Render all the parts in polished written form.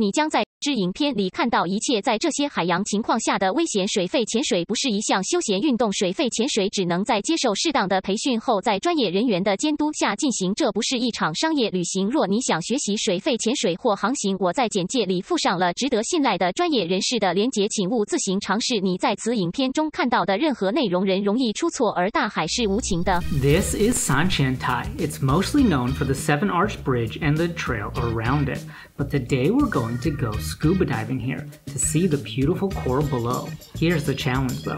你将在支影片里看到一切在这些海洋情况下的危险。水肺潜水不是一项休闲运动，水肺潜水只能在接受适当的培训后，在专业人员的监督下进行。这不是一场商业旅行。若你想学习水肺潜水或航行，我在简介里附上了值得信赖的专业人士的连结，请勿自行尝试。你在此影片中看到的任何内容人容易出错，而大海是无情的。This is Sanshan Tai. It's mostly known for the 7-arch bridge and the trail around it. But today we're going to go scuba diving here to see the beautiful coral below. Here's the challenge though.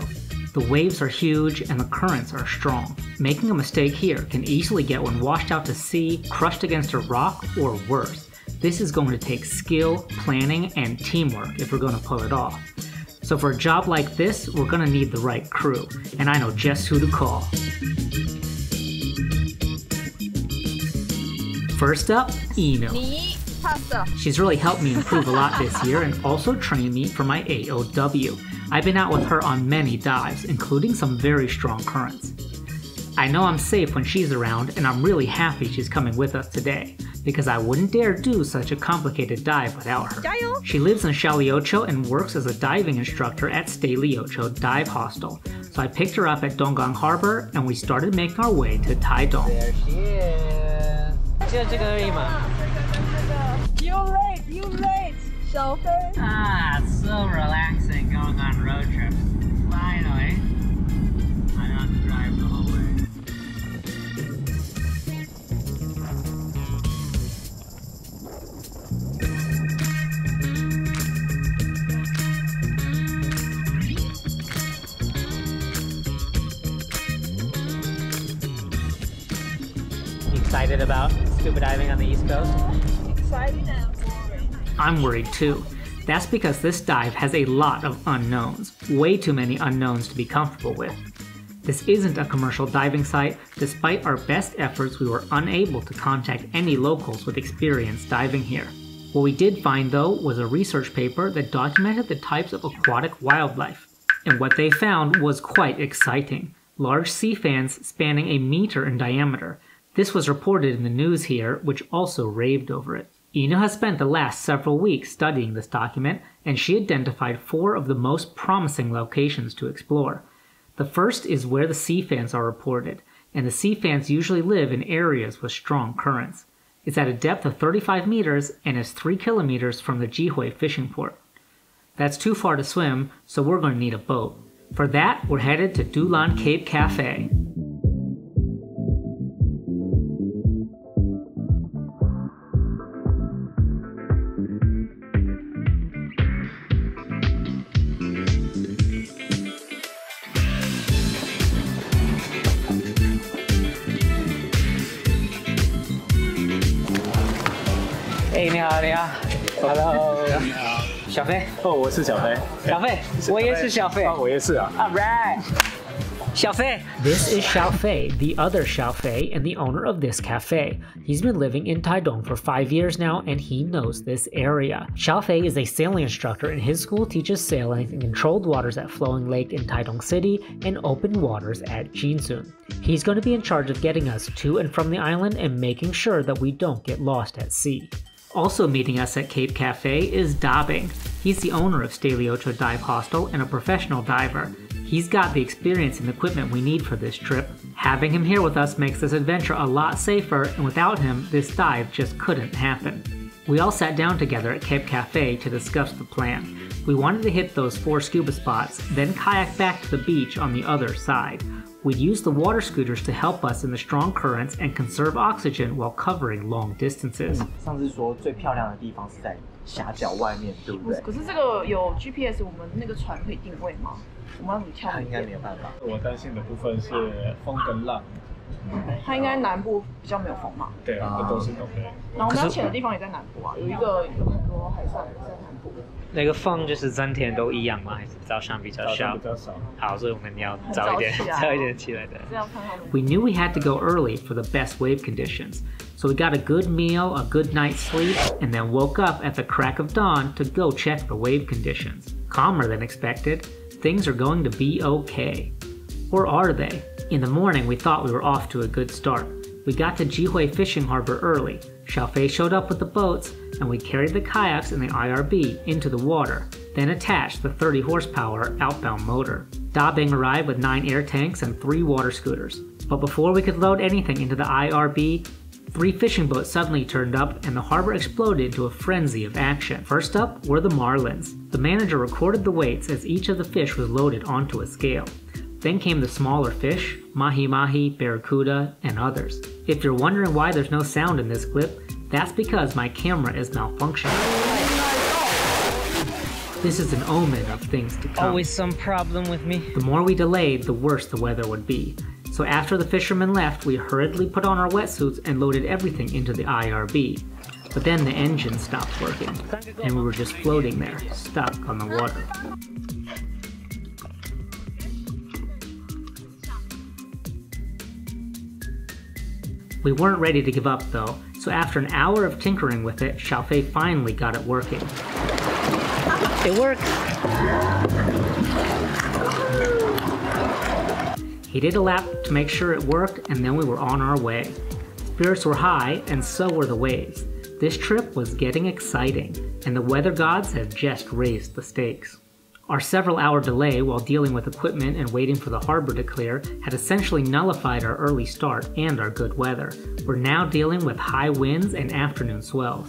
The waves are huge and the currents are strong. Making a mistake here can easily get one washed out to sea, crushed against a rock, or worse. This is going to take skill, planning, and teamwork if we're going to pull it off. So for a job like this, we're going to need the right crew, and I know just who to call. First up, Inu. She's really helped me improve a lot this year and also trained me for my AOW. I've been out with her on many dives, including some very strong currents. I know I'm safe when she's around, and I'm really happy she's coming with us today, because I wouldn't dare do such a complicated dive without her. She lives in Liuqiu and works as a diving instructor at Stay Liuqiu Dive Hostel, so I picked her up at Donggang Harbor and we started making our way to Taitung. There she is. 就这个而已嘛。You late, 小飞。 So relaxing going on road trips. Finally, I don't have to drive the whole way. Excited about scuba diving on the East Coast? Excited and worried. I'm worried too. That's because this dive has a lot of unknowns, way too many unknowns to be comfortable with. This isn't a commercial diving site. Despite our best efforts, we were unable to contact any locals with experience diving here. What we did find though was a research paper that documented the types of aquatic wildlife. And what they found was quite exciting. Large sea fans spanning a meter in diameter. This was reported in the news here, which also raved over it. Inu has spent the last several weeks studying this document, and she identified 4 of the most promising locations to explore. The first is where the sea fans are reported, and the sea fans usually live in areas with strong currents. It's at a depth of 35 meters and is 3 kilometers from the Jihui fishing port. That's too far to swim, so we're going to need a boat. For that, we're headed to Dulan Cape Cafe. Hey, 你好，你好 ，Hello， 你好，小飞，哦，我是小飞，小飞，我也是小飞，我也是啊。All right， 小飞。 This is Xiaofei, the other Xiaofei, and the owner of this cafe. He's been living in Taitung for 5 years now, and he knows this area. Xiaofei is a sailing instructor, and his school teaches sailing in controlled waters at Flowing Lake in Taitung City and open waters at Jinsun. He's going to be in charge of getting us to and from the island and making sure that we don't get lost at sea. Also meeting us at Cape Cafe is Dabing. He's the owner of Stay Liuqiu Dive Hostel and a professional diver. He's got the experience and equipment we need for this trip. Having him here with us makes this adventure a lot safer, and without him, this dive just couldn't happen. We all sat down together at Cape Cafe to discuss the plan. We wanted to hit those 4 scuba spots, then kayak back to the beach on the other side. We'd use the water scooters to help us in the strong currents and conserve oxygen while covering long distances. 上次说最漂亮的地方是在峡角外面，对不对？可是这个有 GPS， 我们那个船可以定位吗？我们要怎么跳？他应该没有办法。我担心的部分是风跟浪。它应该南部比较没有风嘛。对啊，这都是懂的。然后我们要潜的地方也在南部啊，有很多海上在南部。那个风就是整天都一样吗？还是早上比较少？比较少。好，所以我们要早一点起来的。 We knew we had to go early for the best wave conditions, so we got a good meal, a good night's sleep, and then woke up at the crack of dawn to go check the wave conditions. Calmer than expected, things are going to be okay. Or are they? In the morning, we thought we were off to a good start. We got to Jihui Fishing Harbor early. Xiaofei showed up with the boats, and we carried the kayaks and the IRB into the water, then attached the 30 horsepower outbound motor. Dabing arrived with 9 air tanks and 3 water scooters. But before we could load anything into the IRB, 3 fishing boats suddenly turned up and the harbor exploded into a frenzy of action. First up were the marlins. The manager recorded the weights as each of the fish was loaded onto a scale. Then came the smaller fish, mahi-mahi, barracuda, and others. If you're wondering why there's no sound in this clip, that's because my camera is malfunctioning. This is an omen of things to come. Always some problem with me. The more we delayed, the worse the weather would be. So after the fishermen left, we hurriedly put on our wetsuits and loaded everything into the IRB. But then the engine stopped working, and we were just floating there, stuck on the water. We weren't ready to give up though, so after an hour of tinkering with it, Xiaofei finally got it working. It worked. He did a lap to make sure it worked, and then we were on our way. Spirits were high, and so were the waves. This trip was getting exciting, and the weather gods had just raised the stakes. Our several-hour delay while dealing with equipment and waiting for the harbor to clear had essentially nullified our early start and our good weather. We're now dealing with high winds and afternoon swells.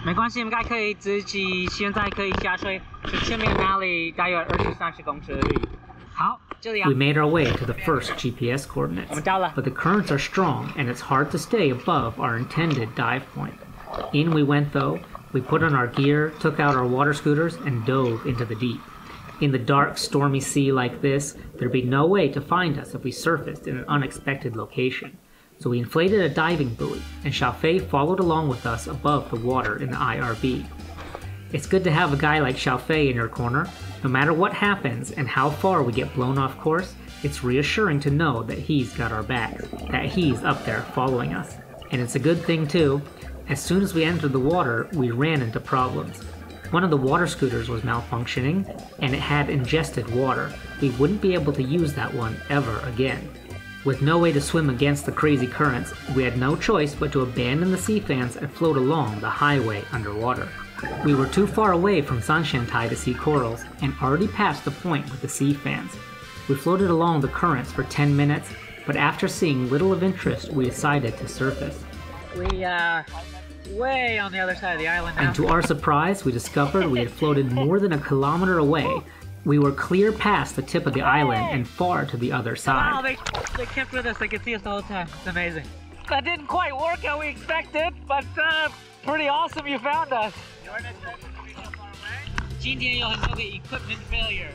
没关系，应该可以自己现在可以下水，去前面那里大约20-30公尺而已。好，这里啊。 We made our way to the first GPS coordinates, but the currents are strong and it's hard to stay above our intended dive point. In we went though. We put on our gear, took out our water scooters, and dove into the deep. In the dark, stormy sea like this, there'd be no way to find us if we surfaced in an unexpected location. So we inflated a diving buoy, and Xiaofei followed along with us above the water in the IRB. It's good to have a guy like Xiaofei in your corner. No matter what happens and how far we get blown off course, it's reassuring to know that he's got our back, that he's up there following us. And it's a good thing too. As soon as we entered the water, we ran into problems. One of the water scooters was malfunctioning, and it had ingested water. We wouldn't be able to use that one ever again. With no way to swim against the crazy currents, we had no choice but to abandon the sea fans and float along the highway underwater. We were too far away from Sanshantai to see corals, and already past the point with the sea fans. We floated along the currents for 10 minutes, but after seeing little of interest, we decided to surface. We are way on the other side of the island now. And to our surprise, we discovered we had floated more than a kilometer away. We were clear past the tip of the island and far to the other side. Wow, they kept with us. They could see us the whole time. It's amazing. That didn't quite work how we expected, but pretty awesome you found us. You weren't expecting to be so far away? 今天有很多个 equipment failure.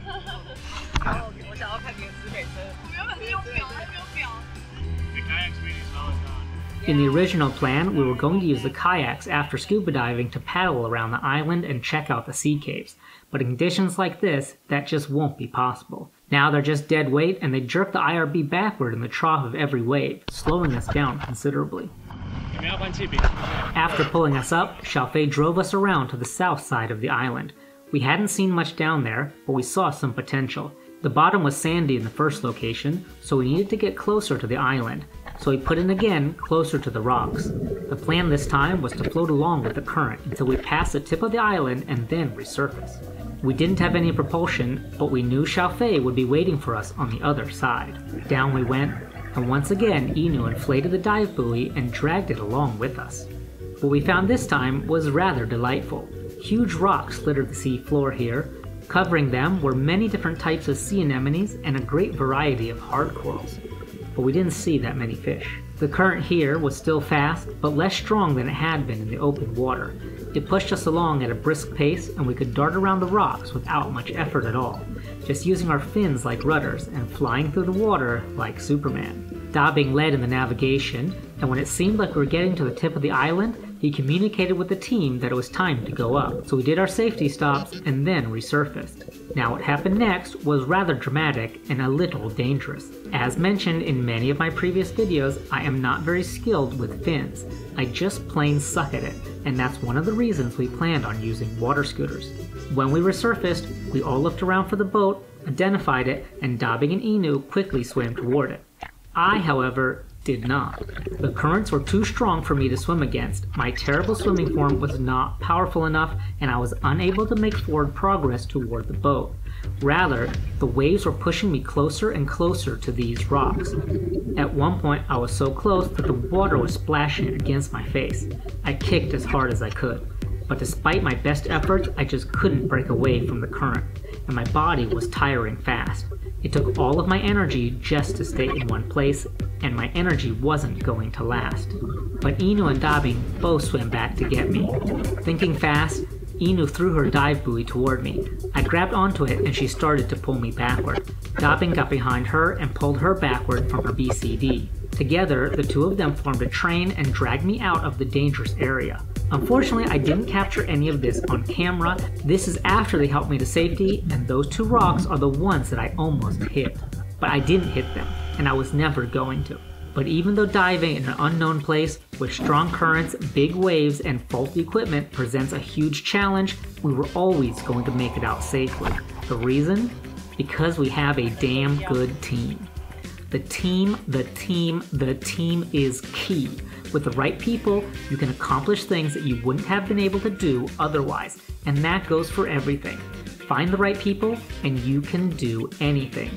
我想要看你的磁铁车。我原本是用表，还没有表。The kayak's really slow as gone. In the original plan, we were going to use the kayaks after scuba diving to paddle around the island and check out the sea caves. But in conditions like this, that just won't be possible. Now they're just dead weight and they jerk the IRB backward in the trough of every wave, slowing us down considerably. After pulling us up, Xiaofei drove us around to the south side of the island. We hadn't seen much down there, but we saw some potential. The bottom was sandy in the first location, so we needed to get closer to the island. So we put in again, closer to the rocks. The plan this time was to float along with the current until we passed the tip of the island and then resurface. We didn't have any propulsion, but we knew Xiaofei would be waiting for us on the other side. Down we went, and once again Inu inflated the dive buoy and dragged it along with us. What we found this time was rather delightful. Huge rocks littered the sea floor here. Covering them were many different types of sea anemones and a great variety of hard corals. But we didn't see that many fish. The current here was still fast, but less strong than it had been in the open water. It pushed us along at a brisk pace, and we could dart around the rocks without much effort at all, just using our fins like rudders and flying through the water like Superman. Dabing led in the navigation, and when it seemed like we were getting to the tip of the island, he communicated with the team that it was time to go up. So we did our safety stops and then resurfaced. Now what happened next was rather dramatic and a little dangerous. As mentioned in many of my previous videos, I am not very skilled with fins. I just plain suck at it, and that's one of the reasons we planned on using water scooters. When we resurfaced, we all looked around for the boat, identified it, and Dabing and Inu quickly swam toward it. I, however, did not. The currents were too strong for me to swim against. My terrible swimming form was not powerful enough, and I was unable to make forward progress toward the boat. Rather, the waves were pushing me closer and closer to these rocks. At one point, I was so close that the water was splashing against my face. I kicked as hard as I could, but despite my best efforts, I just couldn't break away from the current, and my body was tiring fast. It took all of my energy just to stay in one place, and my energy wasn't going to last. But Inu and Dabing both swam back to get me. Thinking fast, Inu threw her dive buoy toward me. I grabbed onto it and she started to pull me backward. Dabing got behind her and pulled her backward from her BCD. Together, the two of them formed a train and dragged me out of the dangerous area. Unfortunately, I didn't capture any of this on camera. This is after they helped me to safety, and those two rocks are the ones that I almost hit. But I didn't hit them, and I was never going to. But even though diving in an unknown place with strong currents, big waves, and faulty equipment presents a huge challenge, we were always going to make it out safely. The reason? Because we have a damn good team. The team is key. With the right people, you can accomplish things that you wouldn't have been able to do otherwise, and that goes for everything. Find the right people, and you can do anything.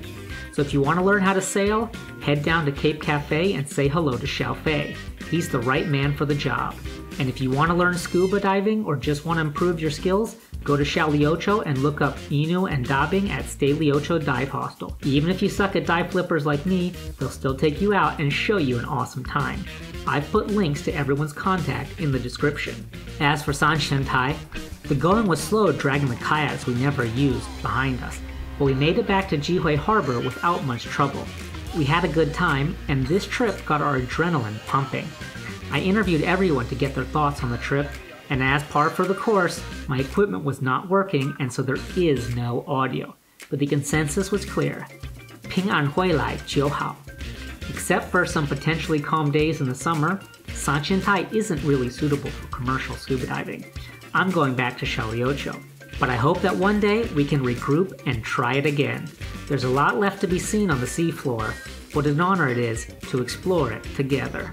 So if you want to learn how to sail, head down to Cape Cafe and say hello to Xiao Fei. He's the right man for the job. And if you want to learn scuba diving or just want to improve your skills, go to Liuqiu and look up Inu and Dabing at Stay Liuqiu Dive Hostel. Even if you suck at dive flippers like me, they'll still take you out and show you an awesome time. I've put links to everyone's contact in the description. As for Sanshantai, the going was slow dragging the kayaks we never used behind us, but we made it back to Jihui Harbor without much trouble. We had a good time, and this trip got our adrenaline pumping. I interviewed everyone to get their thoughts on the trip, and as par for the course, my equipment was not working, and so there is no audio. But the consensus was clear. 平安回来就好. Except for some potentially calm days in the summer, Sanshantai isn't really suitable for commercial scuba diving. I'm going back to Liuqiu. But I hope that one day we can regroup and try it again. There's a lot left to be seen on the seafloor. What an honor it is to explore it together.